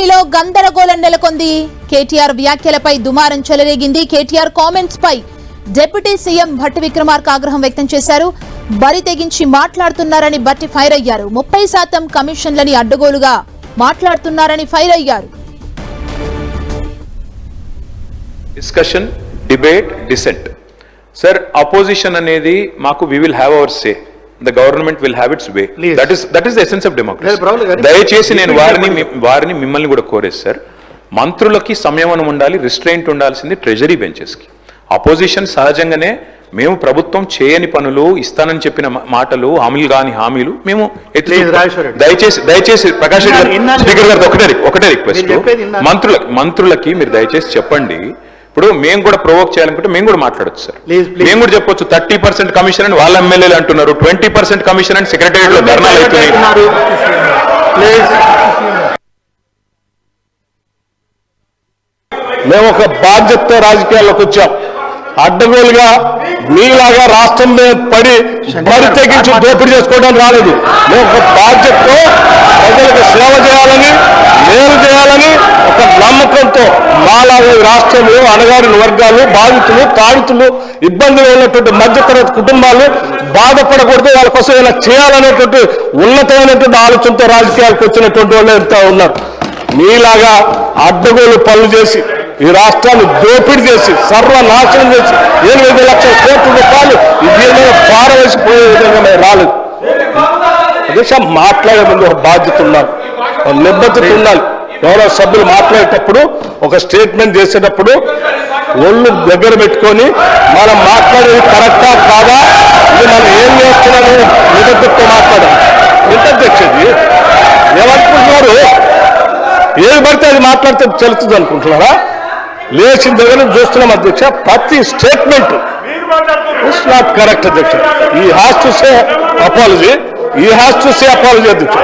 అసెంబ్లీలో గందరగోళం నెలకొంది. కేటీఆర్ వ్యాఖ్యలపై దుమారం చెలరేగింది. కేటీఆర్ కామెంట్స్ పై డిప్యూటీ సీఎం భట్టి విక్రమార్క ఆగ్రహం వ్యక్తం చేశారు. బరి తెగించి మాట్లాడుతున్నారని భట్టి ఫైర్ అయ్యారు. 30% కమిషన్లని అడ్డగోలుగా మాట్లాడుతున్నారని ఫైర్ అయ్యారు. Discussion, debate, dissent. Sir, opposition అనేది మాకు we will have our say. The government will have its way. That is the essence of democracy. దయచేసి నేను వారిని మిమ్మల్ని కూడా కోరేది సార్, మంత్రులకి సంయమనం ఉండాలి, రిస్ట్రెయింట్ ఉండాల్సింది ట్రెజరీ బెంచెస్ కి. అపోజిషన్ సహజంగానే మేము ప్రభుత్వం చేయని పనులు, ఇస్తానని చెప్పిన మాటలు, హామీలు మేము దయచేసి ప్రకాష్ రెడ్డి స్పీకర్ గారు ఒకటే రిక్వెస్ట్, మంత్రులకి మీరు దయచేసి చెప్పండి. ఇప్పుడు మేము కూడా ప్రొవోక్ చేయాలనుకుంటే మేము కూడా మాట్లాడచ్చు సార్. మేము కూడా చెప్పొచ్చు 30% కమిషన్ అని వాళ్ళ ఎమ్మెల్యేలు అంటున్నారు, 20% కమిషన్ అని సెక్రటరియట్ లో ధర్నాలు అవుతున్నాయి. మేము ఒక బాధ్యతతో రాజకీయాల్లోకి వచ్చాం. అడ్డగోలుగా మీలాగా రాష్ట్రం మీద పడి బరి తెగించి దోపిడీ చేసుకోవడానికి రాలేదు. మేము ఒక బాధ్యతతో ప్రజలకు సేవ చేయాలని, మేలు చేయాలని ఒక నమ్మకంతో మాలాగా రాష్ట్రంలో అణగారిన వర్గాలు, బాధితులు, తాడితులు, ఇబ్బందులు ఉన్నటువంటి మధ్యతరగతి కుటుంబాలు బాధపడకూడదు, వాళ్ళ కోసం ఇలా చేయాలనేటువంటి ఉన్నతమైనటువంటి ఆలోచనతో రాజకీయాలకు వచ్చినటువంటి వాళ్ళు ఎంత ఉన్నారు. మీలాగా అడ్డగోలు పనులు చేసి ఈ రాష్ట్రాన్ని దోపిడీ చేసి సర్వనాశనం చేసి 8 లక్షల కోట్ల రూపాయలు ఇది పారవేసిపోయే విధంగా మేము రాలేదు. అదే మాట్లాడే ముందు ఒక బాధ్యత ఉండాలి, నిబద్ధత ఉండాలి. గౌరవ సభ్యులు మాట్లాడేటప్పుడు, ఒక స్టేట్మెంట్ చేసేటప్పుడు ఒళ్ళు దగ్గర పెట్టుకొని మనం మాట్లాడేది కరెక్టా కాదా, ఇది మనం ఏం చేస్తున్నాము నిబద్ధతతో మాట్లాడాలి. ఎంత అధ్యక్షుడి ఏమనుకుంటున్నారు? ఏది పడితే అది మాట్లాడితే చెల్లుతుంది అనుకుంటున్నారా? లేచిన దగ్గర చూస్తున్నాం అధ్యక్ష, ప్రతి స్టేట్మెంట్ ఇట్స్ నాట్ కరెక్ట్ అధ్యక్ష. ఈ హ్యాస్ టు సే అపాలజీ అధ్యక్ష.